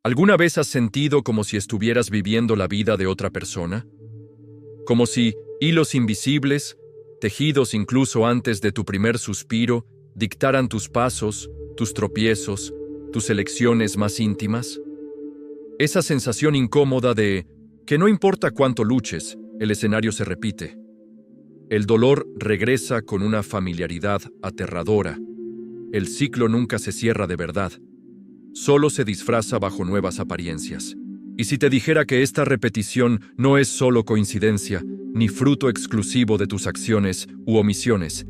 ¿Alguna vez has sentido como si estuvieras viviendo la vida de otra persona? Como si hilos invisibles, tejidos incluso antes de tu primer suspiro, dictaran tus pasos, tus tropiezos, tus elecciones más íntimas. Esa sensación incómoda de que no importa cuánto luches, el escenario se repite. El dolor regresa con una familiaridad aterradora. El ciclo nunca se cierra de verdad. Solo se disfraza bajo nuevas apariencias. Y si te dijera que esta repetición no es solo coincidencia, ni fruto exclusivo de tus acciones u omisiones,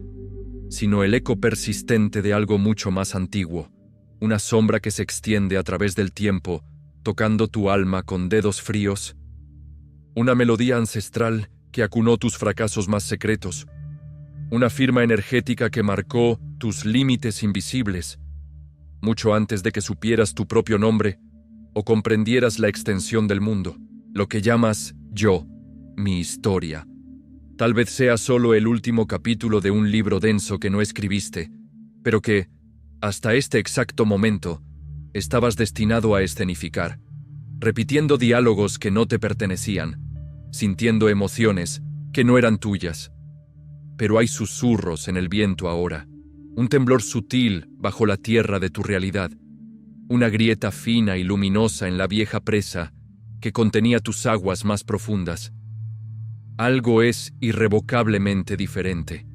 sino el eco persistente de algo mucho más antiguo, una sombra que se extiende a través del tiempo, tocando tu alma con dedos fríos, una melodía ancestral que acunó tus fracasos más secretos, una firma energética que marcó tus límites invisibles, mucho antes de que supieras tu propio nombre o comprendieras la extensión del mundo, lo que llamas yo, mi historia. Tal vez sea solo el último capítulo de un libro denso que no escribiste, pero que, hasta este exacto momento, estabas destinado a escenificar, repitiendo diálogos que no te pertenecían, sintiendo emociones que no eran tuyas. Pero hay susurros en el viento ahora, un temblor sutil bajo la tierra de tu realidad, una grieta fina y luminosa en la vieja presa que contenía tus aguas más profundas. Algo es irrevocablemente diferente.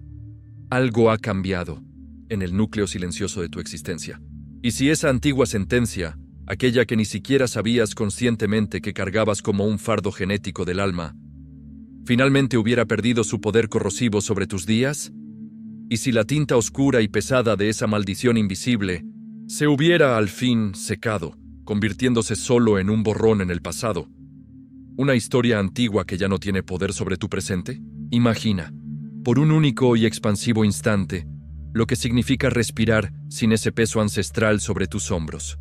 Algo ha cambiado en el núcleo silencioso de tu existencia. Y si esa antigua sentencia, aquella que ni siquiera sabías conscientemente que cargabas como un fardo genético del alma, finalmente hubiera perdido su poder corrosivo sobre tus días, y si la tinta oscura y pesada de esa maldición invisible se hubiera al fin secado, convirtiéndose solo en un borrón en el pasado, una historia antigua que ya no tiene poder sobre tu presente, imagina, por un único y expansivo instante, lo que significa respirar sin ese peso ancestral sobre tus hombros.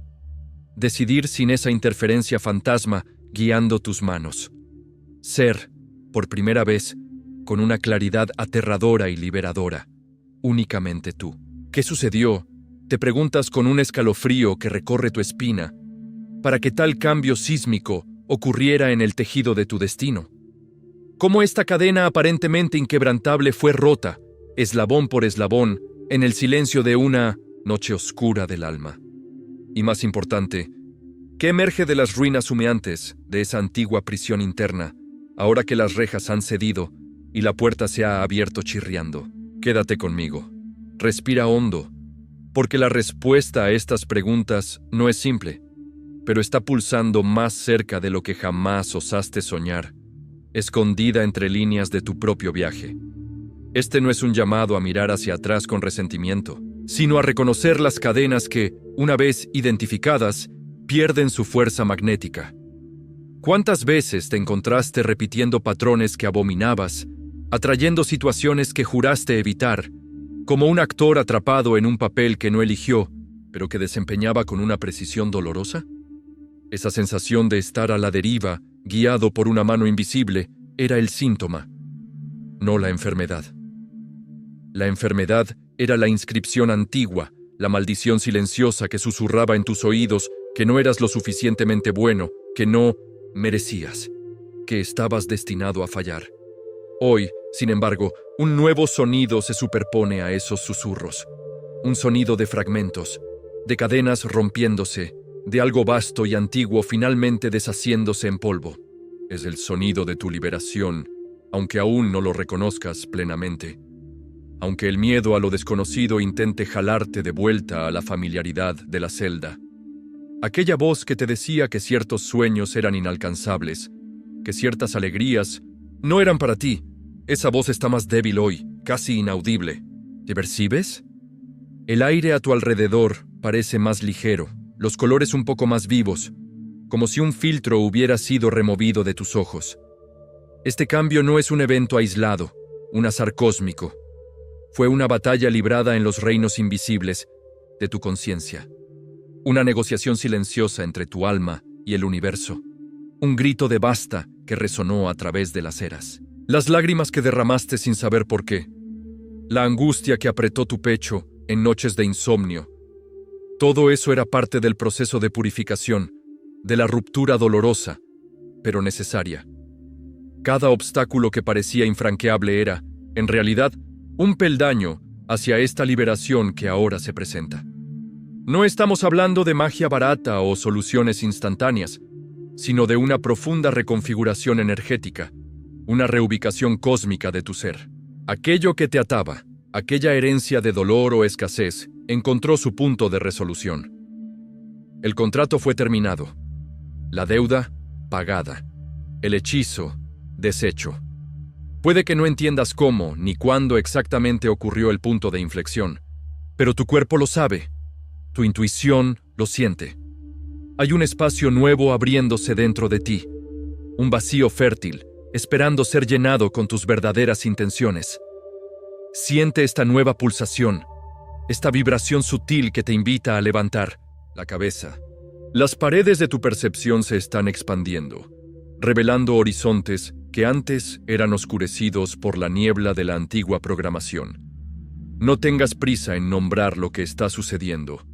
Decidir sin esa interferencia fantasma guiando tus manos. Ser, por primera vez, con una claridad aterradora y liberadora. Únicamente tú. ¿Qué sucedió? Te preguntas con un escalofrío que recorre tu espina, para que tal cambio sísmico ocurriera en el tejido de tu destino. ¿Cómo esta cadena aparentemente inquebrantable fue rota, eslabón por eslabón, en el silencio de una noche oscura del alma? Y más importante, ¿qué emerge de las ruinas humeantes de esa antigua prisión interna, ahora que las rejas han cedido y la puerta se ha abierto chirriando? Quédate conmigo. Respira hondo, porque la respuesta a estas preguntas no es simple, pero está pulsando más cerca de lo que jamás osaste soñar, escondida entre líneas de tu propio viaje. Este no es un llamado a mirar hacia atrás con resentimiento, sino a reconocer las cadenas que, una vez identificadas, pierden su fuerza magnética. ¿Cuántas veces te encontraste repitiendo patrones que abominabas, atrayendo situaciones que juraste evitar, como un actor atrapado en un papel que no eligió, pero que desempeñaba con una precisión dolorosa? Esa sensación de estar a la deriva, guiado por una mano invisible, era el síntoma, no la enfermedad. La enfermedad era la inscripción antigua, la maldición silenciosa que susurraba en tus oídos que no eras lo suficientemente bueno, que no merecías, que estabas destinado a fallar. Hoy, sin embargo, un nuevo sonido se superpone a esos susurros. Un sonido de fragmentos, de cadenas rompiéndose, de algo vasto y antiguo finalmente deshaciéndose en polvo. Es el sonido de tu liberación, aunque aún no lo reconozcas plenamente. Aunque el miedo a lo desconocido intente jalarte de vuelta a la familiaridad de la celda. Aquella voz que te decía que ciertos sueños eran inalcanzables, que ciertas alegrías no eran para ti. Esa voz está más débil hoy, casi inaudible. ¿Te percibes? El aire a tu alrededor parece más ligero, los colores un poco más vivos, como si un filtro hubiera sido removido de tus ojos. Este cambio no es un evento aislado, un azar cósmico. Fue una batalla librada en los reinos invisibles de tu conciencia. Una negociación silenciosa entre tu alma y el universo. Un grito de basta que resonó a través de las eras. Las lágrimas que derramaste sin saber por qué. La angustia que apretó tu pecho en noches de insomnio. Todo eso era parte del proceso de purificación, de la ruptura dolorosa, pero necesaria. Cada obstáculo que parecía infranqueable era, en realidad, un peldaño hacia esta liberación que ahora se presenta. No estamos hablando de magia barata o soluciones instantáneas, sino de una profunda reconfiguración energética, una reubicación cósmica de tu ser. Aquello que te ataba, aquella herencia de dolor o escasez, encontró su punto de resolución. El contrato fue terminado, la deuda pagada, el hechizo deshecho. Puede que no entiendas cómo ni cuándo exactamente ocurrió el punto de inflexión, pero tu cuerpo lo sabe, tu intuición lo siente. Hay un espacio nuevo abriéndose dentro de ti, un vacío fértil, esperando ser llenado con tus verdaderas intenciones. Siente esta nueva pulsación, esta vibración sutil que te invita a levantar la cabeza. Las paredes de tu percepción se están expandiendo, revelando horizontes que antes eran oscurecidos por la niebla de la antigua programación. No tengas prisa en nombrar lo que está sucediendo.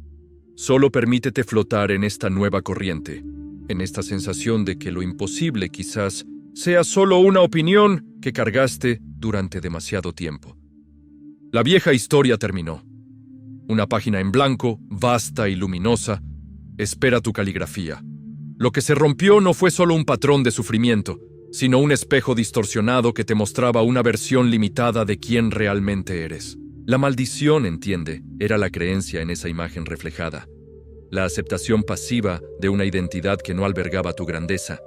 Solo permítete flotar en esta nueva corriente, en esta sensación de que lo imposible quizás sea solo una opinión que cargaste durante demasiado tiempo. La vieja historia terminó. Una página en blanco, vasta y luminosa, espera tu caligrafía. Lo que se rompió no fue solo un patrón de sufrimiento, sino un espejo distorsionado que te mostraba una versión limitada de quién realmente eres. La maldición, entiende, era la creencia en esa imagen reflejada, la aceptación pasiva de una identidad que no albergaba tu grandeza.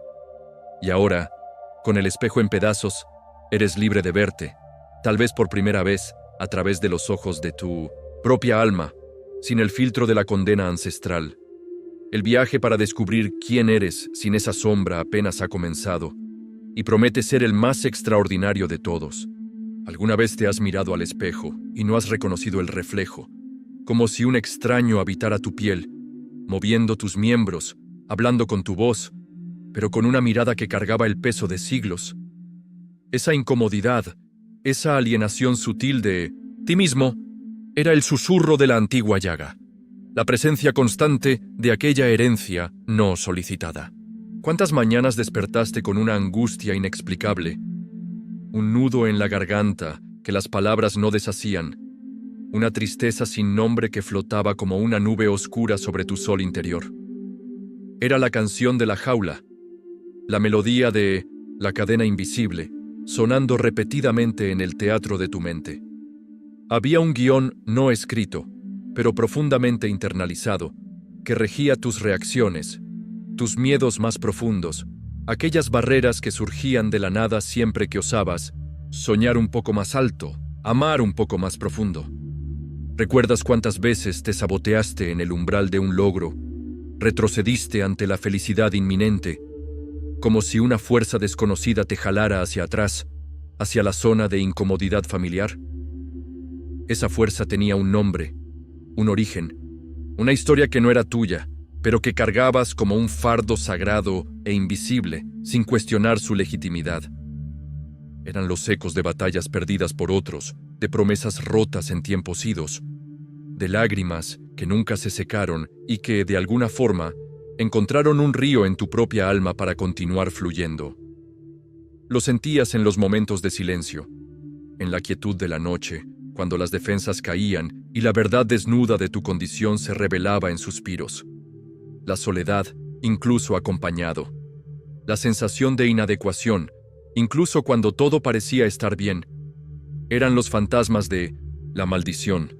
Y ahora, con el espejo en pedazos, eres libre de verte, tal vez por primera vez, a través de los ojos de tu propia alma, sin el filtro de la condena ancestral. El viaje para descubrir quién eres sin esa sombra apenas ha comenzado, y promete ser el más extraordinario de todos. ¿Alguna vez te has mirado al espejo y no has reconocido el reflejo, como si un extraño habitara tu piel, moviendo tus miembros, hablando con tu voz, pero con una mirada que cargaba el peso de siglos? Esa incomodidad, esa alienación sutil de ti mismo, era el susurro de la antigua llaga, la presencia constante de aquella herencia no solicitada. ¿Cuántas mañanas despertaste con una angustia inexplicable? Un nudo en la garganta que las palabras no deshacían, una tristeza sin nombre que flotaba como una nube oscura sobre tu sol interior. Era la canción de la jaula, la melodía de la cadena invisible, sonando repetidamente en el teatro de tu mente. Había un guión no escrito, pero profundamente internalizado, que regía tus reacciones, tus miedos más profundos, aquellas barreras que surgían de la nada siempre que osabas soñar un poco más alto, amar un poco más profundo. ¿Recuerdas cuántas veces te saboteaste en el umbral de un logro? Retrocediste ante la felicidad inminente, como si una fuerza desconocida te jalara hacia atrás, hacia la zona de incomodidad familiar. Esa fuerza tenía un nombre, un origen, una historia que no era tuya, pero que cargabas como un fardo sagrado e invisible, sin cuestionar su legitimidad. Eran los ecos de batallas perdidas por otros, de promesas rotas en tiempos idos, de lágrimas que nunca se secaron y que, de alguna forma, encontraron un río en tu propia alma para continuar fluyendo. Lo sentías en los momentos de silencio, en la quietud de la noche, cuando las defensas caían y la verdad desnuda de tu condición se revelaba en suspiros. La soledad, incluso acompañado. La sensación de inadecuación, incluso cuando todo parecía estar bien. Eran los fantasmas de la maldición,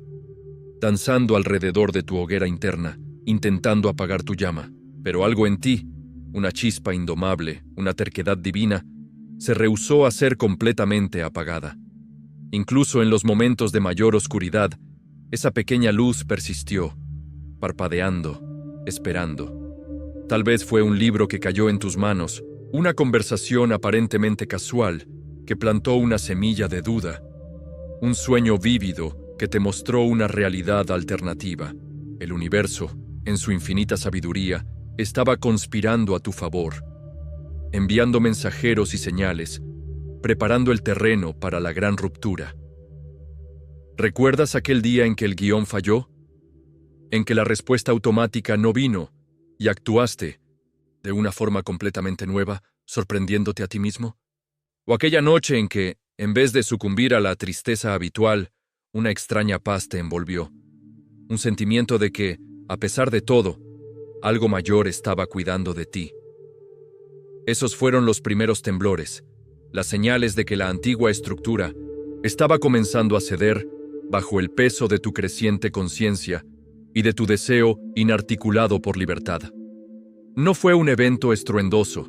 danzando alrededor de tu hoguera interna, intentando apagar tu llama. Pero algo en ti, una chispa indomable, una terquedad divina, se rehusó a ser completamente apagada. Incluso en los momentos de mayor oscuridad, esa pequeña luz persistió, parpadeando, esperando. Tal vez fue un libro que cayó en tus manos, una conversación aparentemente casual que plantó una semilla de duda, un sueño vívido que te mostró una realidad alternativa. El universo, en su infinita sabiduría, estaba conspirando a tu favor, enviando mensajeros y señales, preparando el terreno para la gran ruptura. ¿Recuerdas aquel día en que el guión falló? En que la respuesta automática no vino y actuaste, de una forma completamente nueva, sorprendiéndote a ti mismo? ¿O aquella noche en que, en vez de sucumbir a la tristeza habitual, una extraña paz te envolvió? Un sentimiento de que, a pesar de todo, algo mayor estaba cuidando de ti. Esos fueron los primeros temblores, las señales de que la antigua estructura estaba comenzando a ceder bajo el peso de tu creciente conciencia y de tu deseo inarticulado por libertad. No fue un evento estruendoso,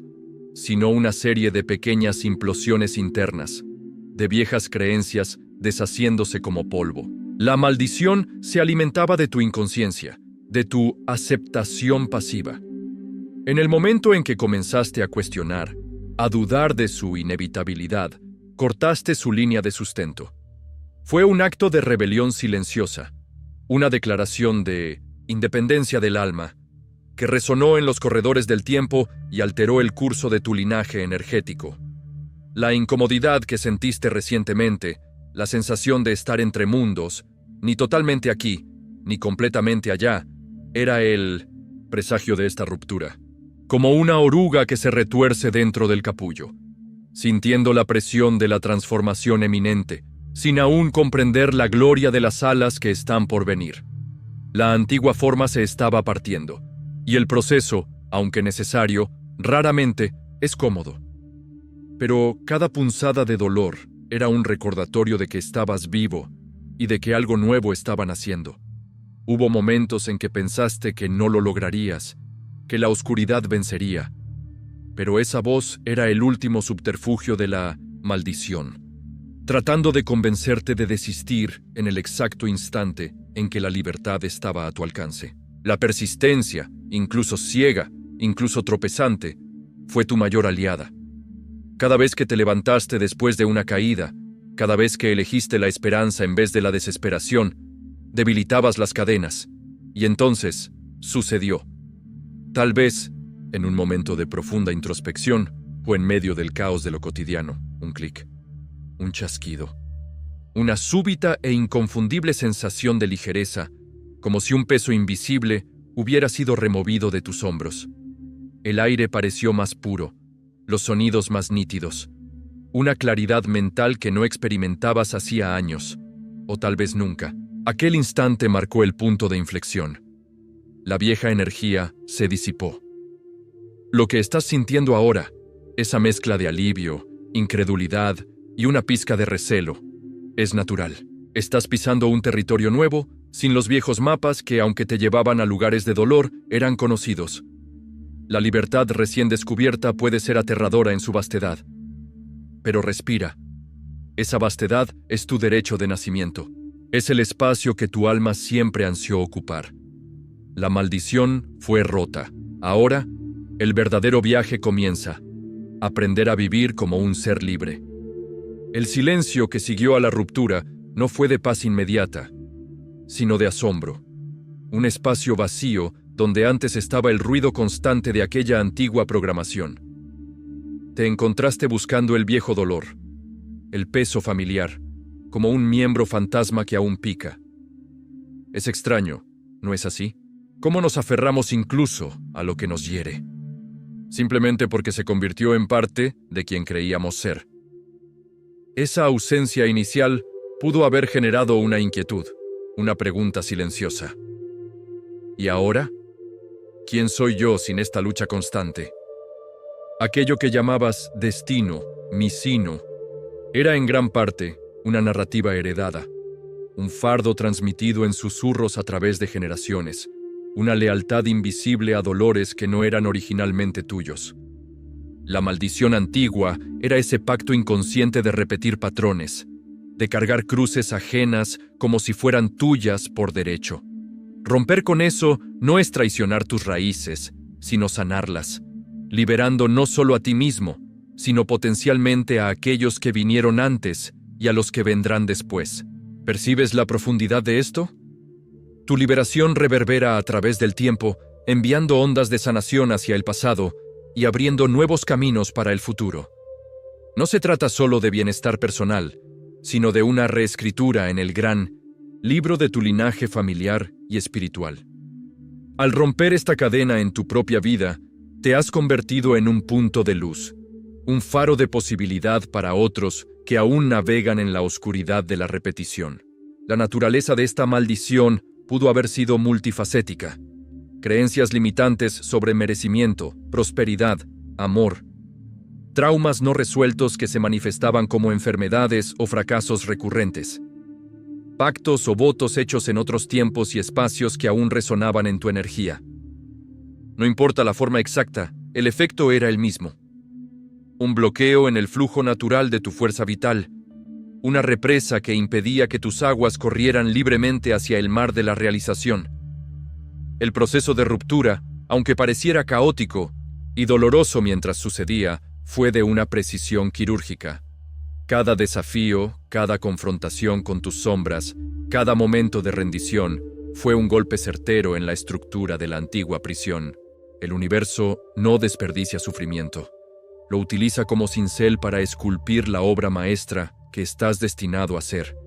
sino una serie de pequeñas implosiones internas, de viejas creencias deshaciéndose como polvo. La maldición se alimentaba de tu inconsciencia, de tu aceptación pasiva. En el momento en que comenzaste a cuestionar, a dudar de su inevitabilidad, cortaste su línea de sustento. Fue un acto de rebelión silenciosa, una declaración de independencia del alma, que resonó en los corredores del tiempo y alteró el curso de tu linaje energético. La incomodidad que sentiste recientemente, la sensación de estar entre mundos, ni totalmente aquí, ni completamente allá, era el presagio de esta ruptura, como una oruga que se retuerce dentro del capullo, sintiendo la presión de la transformación eminente, sin aún comprender la gloria de las alas que están por venir. La antigua forma se estaba partiendo, y el proceso, aunque necesario, raramente es cómodo. Pero cada punzada de dolor era un recordatorio de que estabas vivo y de que algo nuevo estaba naciendo. Hubo momentos en que pensaste que no lo lograrías, que la oscuridad vencería, pero esa voz era el último subterfugio de la maldición, tratando de convencerte de desistir en el exacto instante en que la libertad estaba a tu alcance. La persistencia, incluso ciega, incluso tropezante, fue tu mayor aliada. Cada vez que te levantaste después de una caída, cada vez que elegiste la esperanza en vez de la desesperación, debilitabas las cadenas, y entonces sucedió. Tal vez, en un momento de profunda introspección, o en medio del caos de lo cotidiano, un clic, un chasquido, una súbita e inconfundible sensación de ligereza, como si un peso invisible hubiera sido removido de tus hombros. El aire pareció más puro, los sonidos más nítidos, una claridad mental que no experimentabas hacía años, o tal vez nunca. Aquel instante marcó el punto de inflexión. La vieja energía se disipó. Lo que estás sintiendo ahora, esa mezcla de alivio, incredulidad y una pizca de recelo, es natural. Estás pisando un territorio nuevo, sin los viejos mapas que, aunque te llevaban a lugares de dolor, eran conocidos. La libertad recién descubierta puede ser aterradora en su vastedad. Pero respira. Esa vastedad es tu derecho de nacimiento. Es el espacio que tu alma siempre ansió ocupar. La maldición fue rota. Ahora, el verdadero viaje comienza. Aprender a vivir como un ser libre. El silencio que siguió a la ruptura no fue de paz inmediata, sino de asombro. Un espacio vacío donde antes estaba el ruido constante de aquella antigua programación. Te encontraste buscando el viejo dolor, el peso familiar, como un miembro fantasma que aún pica. Es extraño, ¿no es así? ¿Cómo nos aferramos incluso a lo que nos hiere? Simplemente porque se convirtió en parte de quien creíamos ser. Esa ausencia inicial pudo haber generado una inquietud, una pregunta silenciosa. ¿Y ahora? ¿Quién soy yo sin esta lucha constante? Aquello que llamabas destino, mi sino, era en gran parte una narrativa heredada, un fardo transmitido en susurros a través de generaciones, una lealtad invisible a dolores que no eran originalmente tuyos. La maldición antigua era ese pacto inconsciente de repetir patrones, de cargar cruces ajenas como si fueran tuyas por derecho. Romper con eso no es traicionar tus raíces, sino sanarlas, liberando no solo a ti mismo, sino potencialmente a aquellos que vinieron antes y a los que vendrán después. ¿Percibes la profundidad de esto? Tu liberación reverbera a través del tiempo, enviando ondas de sanación hacia el pasado y abriendo nuevos caminos para el futuro. No se trata solo de bienestar personal, sino de una reescritura en el gran libro de tu linaje familiar y espiritual. Al romper esta cadena en tu propia vida, Te has convertido en un punto de luz, un faro de posibilidad para otros que aún navegan en la oscuridad de la repetición. La naturaleza de esta maldición pudo haber sido multifacética. Creencias limitantes sobre merecimiento, prosperidad, amor. Traumas no resueltos que se manifestaban como enfermedades o fracasos recurrentes. Pactos o votos hechos en otros tiempos y espacios que aún resonaban en tu energía. No importa la forma exacta, el efecto era el mismo. Un bloqueo en el flujo natural de tu fuerza vital. Una represa que impedía que tus aguas corrieran libremente hacia el mar de la realización. El proceso de ruptura, aunque pareciera caótico y doloroso mientras sucedía, fue de una precisión quirúrgica. Cada desafío, cada confrontación con tus sombras, cada momento de rendición, fue un golpe certero en la estructura de la antigua prisión. El universo no desperdicia sufrimiento. Lo utiliza como cincel para esculpir la obra maestra que estás destinado a ser.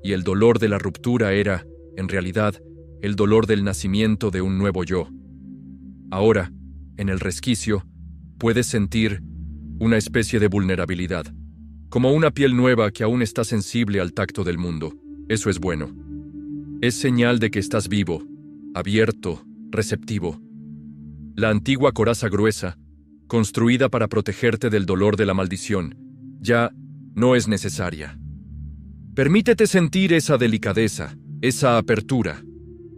Y el dolor de la ruptura era, en realidad, el dolor del nacimiento de un nuevo yo. Ahora, en el resquicio, puedes sentir una especie de vulnerabilidad, como una piel nueva que aún está sensible al tacto del mundo. Eso es bueno. Es señal de que estás vivo, abierto, receptivo. La antigua coraza gruesa, construida para protegerte del dolor de la maldición, ya no es necesaria. Permítete sentir esa delicadeza, esa apertura.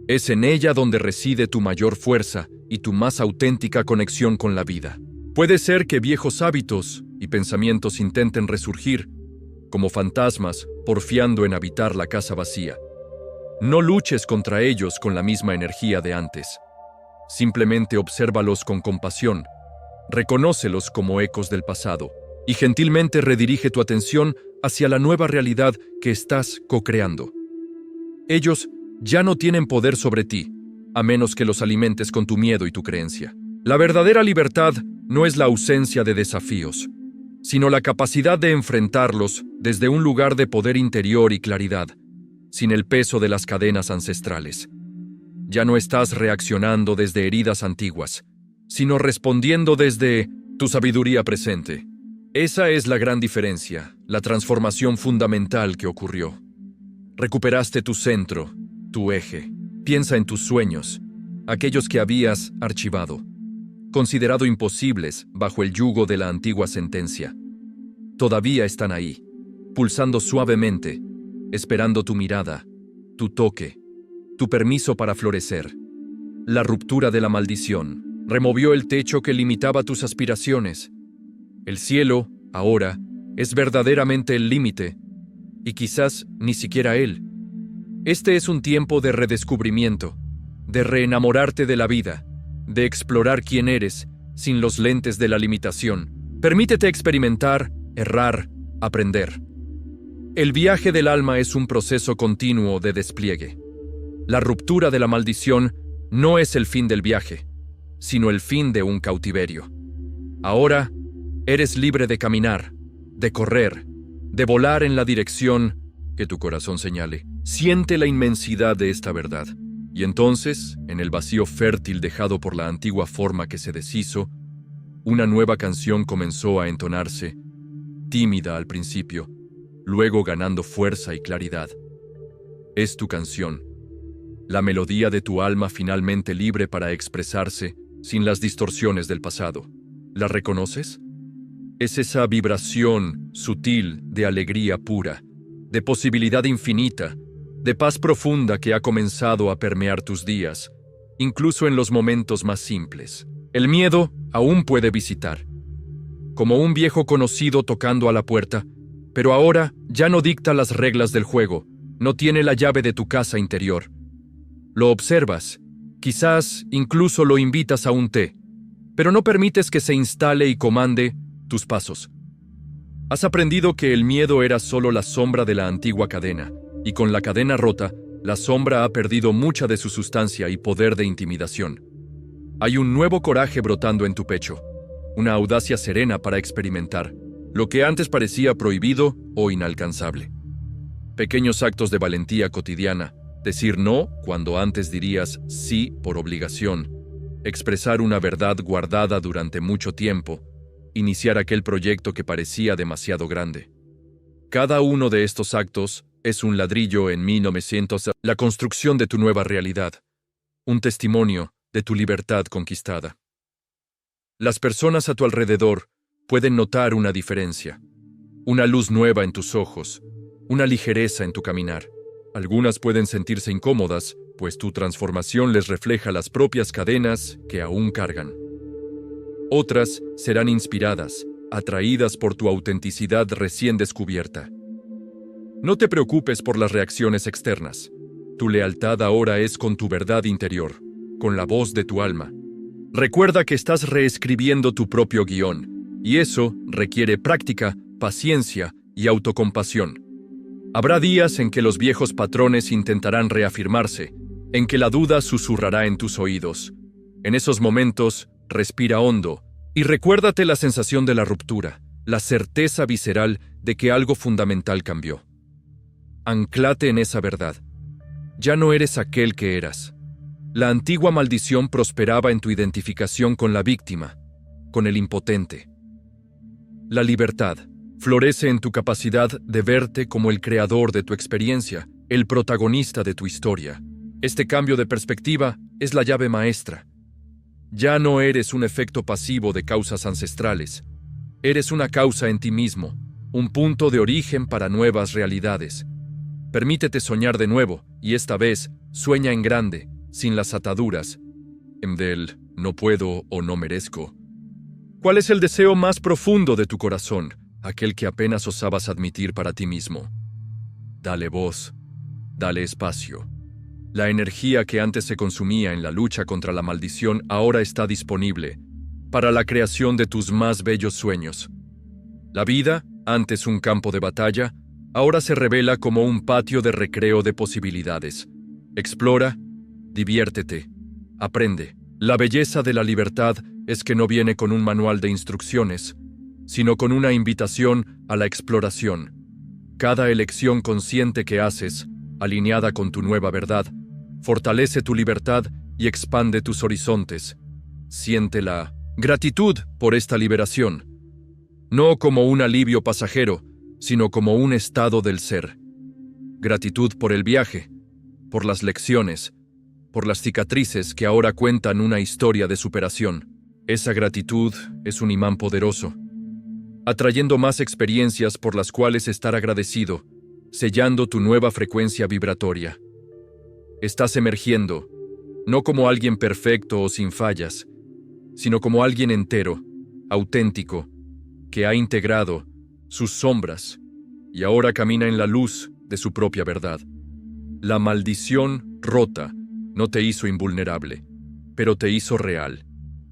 Es en ella donde reside tu mayor fuerza y tu más auténtica conexión con la vida. Puede ser que viejos hábitos y pensamientos intenten resurgir, como fantasmas, porfiando en habitar la casa vacía. No luches contra ellos con la misma energía de antes. Simplemente obsérvalos con compasión, reconócelos como ecos del pasado y gentilmente redirige tu atención hacia la nueva realidad que estás co-creando. Ellos ya no tienen poder sobre ti, a menos que los alimentes con tu miedo y tu creencia. La verdadera libertad no es la ausencia de desafíos, sino la capacidad de enfrentarlos desde un lugar de poder interior y claridad, sin el peso de las cadenas ancestrales. Ya no estás reaccionando desde heridas antiguas, sino respondiendo desde tu sabiduría presente. Esa es la gran diferencia, la transformación fundamental que ocurrió. Recuperaste tu centro, tu eje. Piensa en tus sueños, aquellos que habías archivado, considerado imposibles bajo el yugo de la antigua sentencia. Todavía están ahí, pulsando suavemente, esperando tu mirada, tu toque, tu permiso para florecer. La ruptura de la maldición removió el techo que limitaba tus aspiraciones. El cielo, ahora, es verdaderamente el límite, y quizás ni siquiera él. Este es un tiempo de redescubrimiento, de reenamorarte de la vida, de explorar quién eres sin los lentes de la limitación. Permítete experimentar, errar, aprender. El viaje del alma es un proceso continuo de despliegue. La ruptura de la maldición no es el fin del viaje, sino el fin de un cautiverio. Ahora, eres libre de caminar, de correr, de volar en la dirección que tu corazón señale. Siente la inmensidad de esta verdad. Y entonces, en el vacío fértil dejado por la antigua forma que se deshizo, una nueva canción comenzó a entonarse, tímida al principio, luego ganando fuerza y claridad. Es tu canción, la melodía de tu alma finalmente libre para expresarse sin las distorsiones del pasado. ¿La reconoces? Es esa vibración sutil de alegría pura, de posibilidad infinita, de paz profunda que ha comenzado a permear tus días, incluso en los momentos más simples. El miedo aún puede visitar, como un viejo conocido tocando a la puerta, pero ahora ya no dicta las reglas del juego, no tiene la llave de tu casa interior. Lo observas, quizás incluso lo invitas a un té, pero no permites que se instale y comande tus pasos. Has aprendido que el miedo era solo la sombra de la antigua cadena, y con la cadena rota, la sombra ha perdido mucha de su sustancia y poder de intimidación. Hay un nuevo coraje brotando en tu pecho, una audacia serena para experimentar, lo que antes parecía prohibido o inalcanzable. Pequeños actos de valentía cotidiana, decir no cuando antes dirías sí por obligación, expresar una verdad guardada durante mucho tiempo, iniciar aquel proyecto que parecía demasiado grande. Cada uno de estos actos es un ladrillo en 1900, la construcción de tu nueva realidad, un testimonio de tu libertad conquistada. Las personas a tu alrededor pueden notar una diferencia, una luz nueva en tus ojos, una ligereza en tu caminar. Algunas pueden sentirse incómodas, pues tu transformación les refleja las propias cadenas que aún cargan. Otras serán inspiradas, atraídas por tu autenticidad recién descubierta. No te preocupes por las reacciones externas. Tu lealtad ahora es con tu verdad interior, con la voz de tu alma. Recuerda que estás reescribiendo tu propio guión, y eso requiere práctica, paciencia y autocompasión. Habrá días en que los viejos patrones intentarán reafirmarse, en que la duda susurrará en tus oídos. En esos momentos, respira hondo y recuérdate la sensación de la ruptura, la certeza visceral de que algo fundamental cambió. Anclate en esa verdad. Ya no eres aquel que eras. La antigua maldición prosperaba en tu identificación con la víctima, con el impotente. La libertad florece en tu capacidad de verte como el creador de tu experiencia, el protagonista de tu historia. Este cambio de perspectiva es la llave maestra. Ya no eres un efecto pasivo de causas ancestrales. Eres una causa en ti mismo, un punto de origen para nuevas realidades. Permítete soñar de nuevo, y esta vez, sueña en grande, sin las ataduras, del no puedo o no merezco. ¿Cuál es el deseo más profundo de tu corazón, aquel que apenas osabas admitir para ti mismo? Dale voz, dale espacio. La energía que antes se consumía en la lucha contra la maldición ahora está disponible para la creación de tus más bellos sueños. La vida, antes un campo de batalla, ahora se revela como un patio de recreo de posibilidades. Explora, diviértete, aprende. La belleza de la libertad es que no viene con un manual de instrucciones, sino con una invitación a la exploración. Cada elección consciente que haces, alineada con tu nueva verdad, fortalece tu libertad y expande tus horizontes. Siente la gratitud por esta liberación, no como un alivio pasajero, sino como un estado del ser. Gratitud por el viaje, por las lecciones, por las cicatrices que ahora cuentan una historia de superación. Esa gratitud es un imán poderoso, atrayendo más experiencias por las cuales estar agradecido, sellando tu nueva frecuencia vibratoria. Estás emergiendo, no como alguien perfecto o sin fallas, sino como alguien entero, auténtico, que ha integrado sus sombras y ahora camina en la luz de su propia verdad. La maldición rota no te hizo invulnerable, pero te hizo real.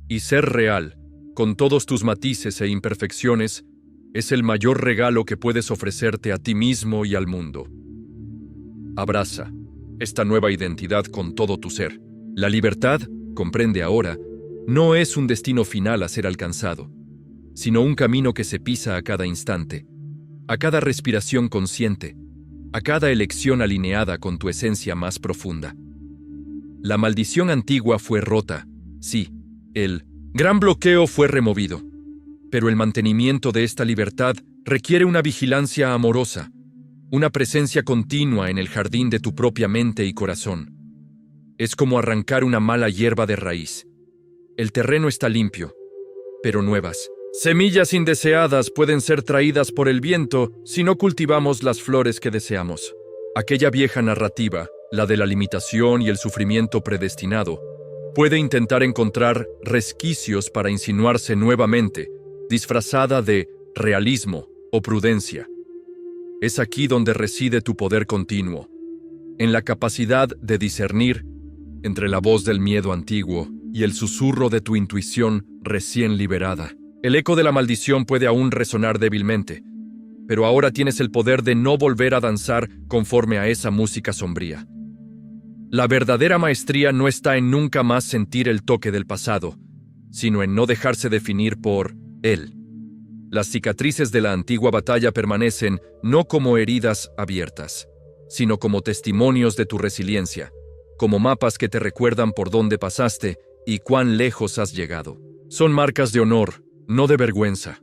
Y ser real, con todos tus matices e imperfecciones, es el mayor regalo que puedes ofrecerte a ti mismo y al mundo. Abraza esta nueva identidad con todo tu ser. La libertad, comprende ahora, no es un destino final a ser alcanzado, sino un camino que se pisa a cada instante, a cada respiración consciente, a cada elección alineada con tu esencia más profunda. La maldición antigua fue rota, sí, el gran bloqueo fue removido, pero el mantenimiento de esta libertad requiere una vigilancia amorosa, una presencia continua en el jardín de tu propia mente y corazón. Es como arrancar una mala hierba de raíz. El terreno está limpio, pero nuevas semillas indeseadas pueden ser traídas por el viento si no cultivamos las flores que deseamos. Aquella vieja narrativa, la de la limitación y el sufrimiento predestinado, puede intentar encontrar resquicios para insinuarse nuevamente, disfrazada de realismo o prudencia. Es aquí donde reside tu poder continuo, en la capacidad de discernir entre la voz del miedo antiguo y el susurro de tu intuición recién liberada. El eco de la maldición puede aún resonar débilmente, pero ahora tienes el poder de no volver a danzar conforme a esa música sombría. La verdadera maestría no está en nunca más sentir el toque del pasado, sino en no dejarse definir por él. Las cicatrices de la antigua batalla permanecen no como heridas abiertas, sino como testimonios de tu resiliencia, como mapas que te recuerdan por dónde pasaste y cuán lejos has llegado. Son marcas de honor, no de vergüenza.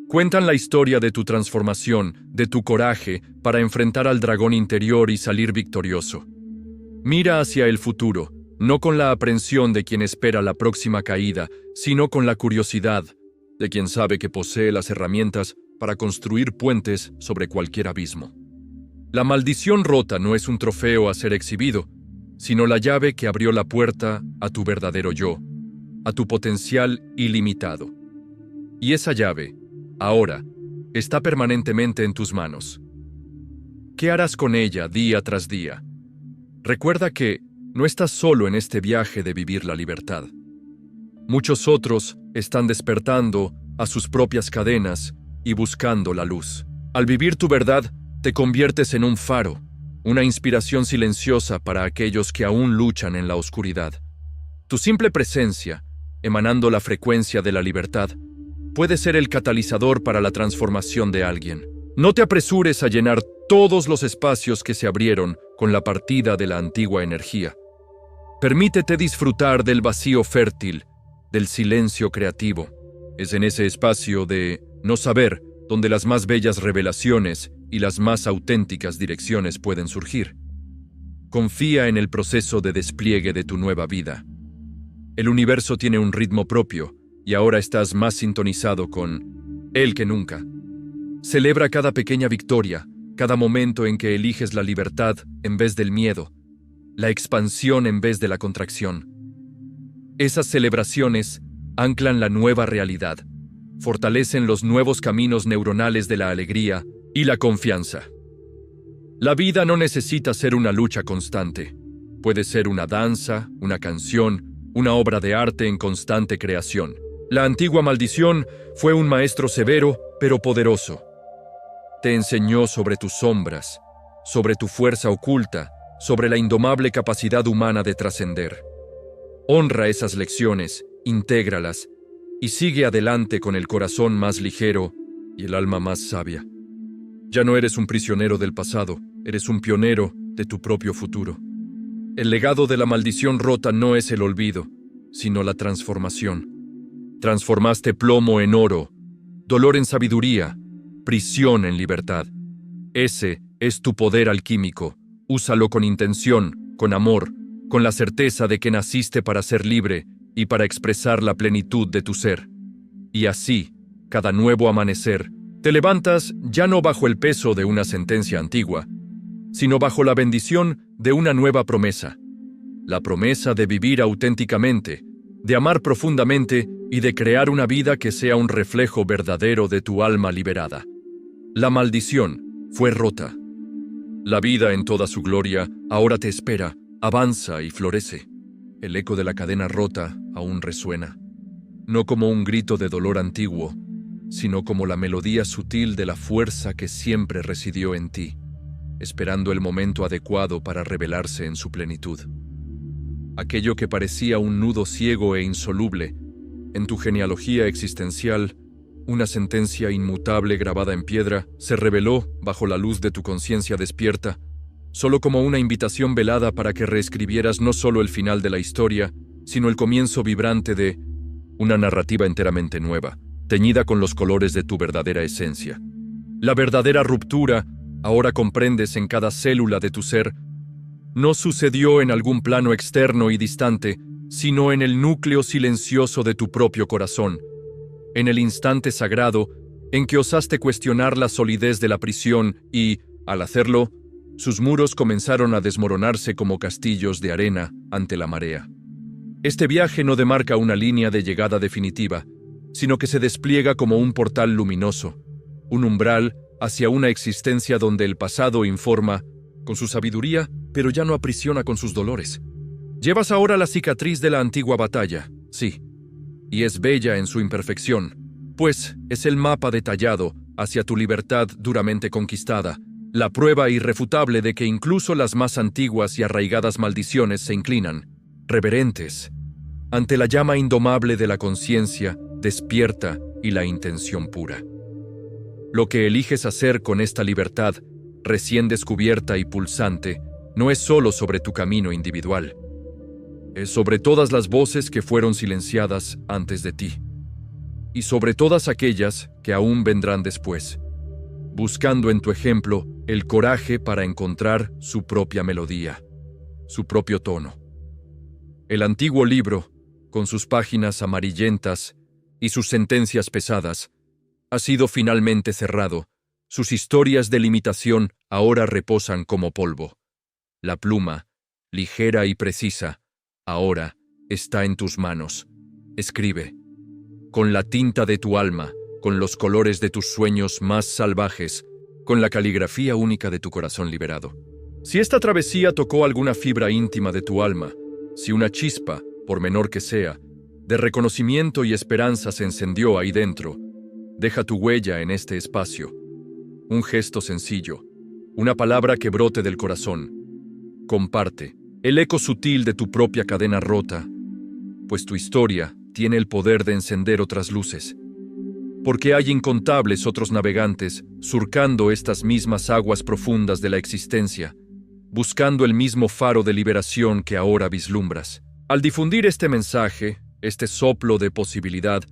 Cuentan la historia de tu transformación, de tu coraje para enfrentar al dragón interior y salir victorioso. Mira hacia el futuro, no con la aprensión de quien espera la próxima caída, sino con la curiosidad de quien sabe que posee las herramientas para construir puentes sobre cualquier abismo. La maldición rota no es un trofeo a ser exhibido, sino la llave que abrió la puerta a tu verdadero yo, a tu potencial ilimitado. Y esa llave, ahora, está permanentemente en tus manos. ¿Qué harás con ella día tras día? Recuerda que no estás solo en este viaje de vivir la libertad. Muchos otros están despertando a sus propias cadenas y buscando la luz. Al vivir tu verdad, te conviertes en un faro, una inspiración silenciosa para aquellos que aún luchan en la oscuridad. Tu simple presencia, emanando la frecuencia de la libertad, puede ser el catalizador para la transformación de alguien. No te apresures a llenar todos los espacios que se abrieron con la partida de la antigua energía. Permítete disfrutar del vacío fértil, del silencio creativo. Es en ese espacio de no saber donde las más bellas revelaciones y las más auténticas direcciones pueden surgir. Confía en el proceso de despliegue de tu nueva vida. El universo tiene un ritmo propio y ahora estás más sintonizado con él que nunca. Celebra cada pequeña victoria, cada momento en que eliges la libertad en vez del miedo, la expansión en vez de la contracción. Esas celebraciones anclan la nueva realidad, fortalecen los nuevos caminos neuronales de la alegría y la confianza. La vida no necesita ser una lucha constante. Puede ser una danza, una canción, una obra de arte en constante creación. La antigua maldición fue un maestro severo, pero poderoso. Te enseñó sobre tus sombras, sobre tu fuerza oculta, sobre la indomable capacidad humana de trascender. Honra esas lecciones, intégralas, y sigue adelante con el corazón más ligero y el alma más sabia. Ya no eres un prisionero del pasado, eres un pionero de tu propio futuro. El legado de la maldición rota no es el olvido, sino la transformación. Transformaste plomo en oro, dolor en sabiduría, prisión en libertad. Ese es tu poder alquímico. Úsalo con intención, con amor, con la certeza de que naciste para ser libre y para expresar la plenitud de tu ser. Y así, cada nuevo amanecer, te levantas ya no bajo el peso de una sentencia antigua, sino bajo la bendición de una nueva promesa. La promesa de vivir auténticamente, de amar profundamente y de crear una vida que sea un reflejo verdadero de tu alma liberada. La maldición fue rota. La vida en toda su gloria ahora te espera, avanza y florece. El eco de la cadena rota aún resuena, no como un grito de dolor antiguo, sino como la melodía sutil de la fuerza que siempre residió en ti, esperando el momento adecuado para revelarse en su plenitud. Aquello que parecía un nudo ciego e insoluble, en tu genealogía existencial, una sentencia inmutable grabada en piedra, se reveló bajo la luz de tu conciencia despierta, solo como una invitación velada para que reescribieras no solo el final de la historia, sino el comienzo vibrante de una narrativa enteramente nueva, teñida con los colores de tu verdadera esencia. La verdadera ruptura, ahora comprendes en cada célula de tu ser, no sucedió en algún plano externo y distante, sino en el núcleo silencioso de tu propio corazón, en el instante sagrado en que osaste cuestionar la solidez de la prisión y, al hacerlo, sus muros comenzaron a desmoronarse como castillos de arena ante la marea. Este viaje no demarca una línea de llegada definitiva, sino que se despliega como un portal luminoso, un umbral hacia una existencia donde el pasado informa con su sabiduría, pero ya no aprisiona con sus dolores. Llevas ahora la cicatriz de la antigua batalla, sí, y es bella en su imperfección, pues es el mapa detallado hacia tu libertad duramente conquistada, la prueba irrefutable de que incluso las más antiguas y arraigadas maldiciones se inclinan, reverentes, ante la llama indomable de la conciencia despierta y la intención pura. Lo que eliges hacer con esta libertad, recién descubierta y pulsante, no es solo sobre tu camino individual. sobre todas las voces que fueron silenciadas antes de ti, y sobre todas aquellas que aún vendrán después, buscando en tu ejemplo el coraje para encontrar su propia melodía, su propio tono. El antiguo libro, con sus páginas amarillentas y sus sentencias pesadas, ha sido finalmente cerrado. Sus historias de limitación ahora reposan como polvo. La pluma, ligera y precisa, ahora está en tus manos. Escribe, con la tinta de tu alma, con los colores de tus sueños más salvajes, con la caligrafía única de tu corazón liberado. Si esta travesía tocó alguna fibra íntima de tu alma, si una chispa, por menor que sea, de reconocimiento y esperanza se encendió ahí dentro, deja tu huella en este espacio. Un gesto sencillo, una palabra que brote del corazón. Comparte el eco sutil de tu propia cadena rota, pues tu historia tiene el poder de encender otras luces. Porque hay incontables otros navegantes surcando estas mismas aguas profundas de la existencia, buscando el mismo faro de liberación que ahora vislumbras. Al difundir este mensaje, este soplo de posibilidad,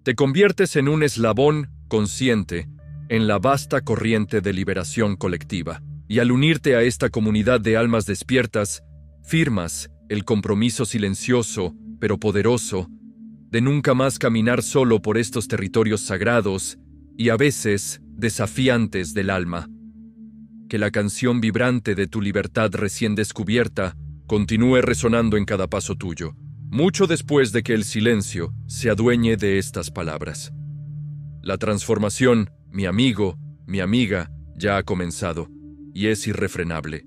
te conviertes en un eslabón consciente en la vasta corriente de liberación colectiva. Y al unirte a esta comunidad de almas despiertas, firmas el compromiso silencioso, pero poderoso, de nunca más caminar solo por estos territorios sagrados y a veces desafiantes del alma. Que la canción vibrante de tu libertad recién descubierta continúe resonando en cada paso tuyo, mucho después de que el silencio se adueñe de estas palabras. La transformación, mi amigo, mi amiga, ya ha comenzado y es irrefrenable.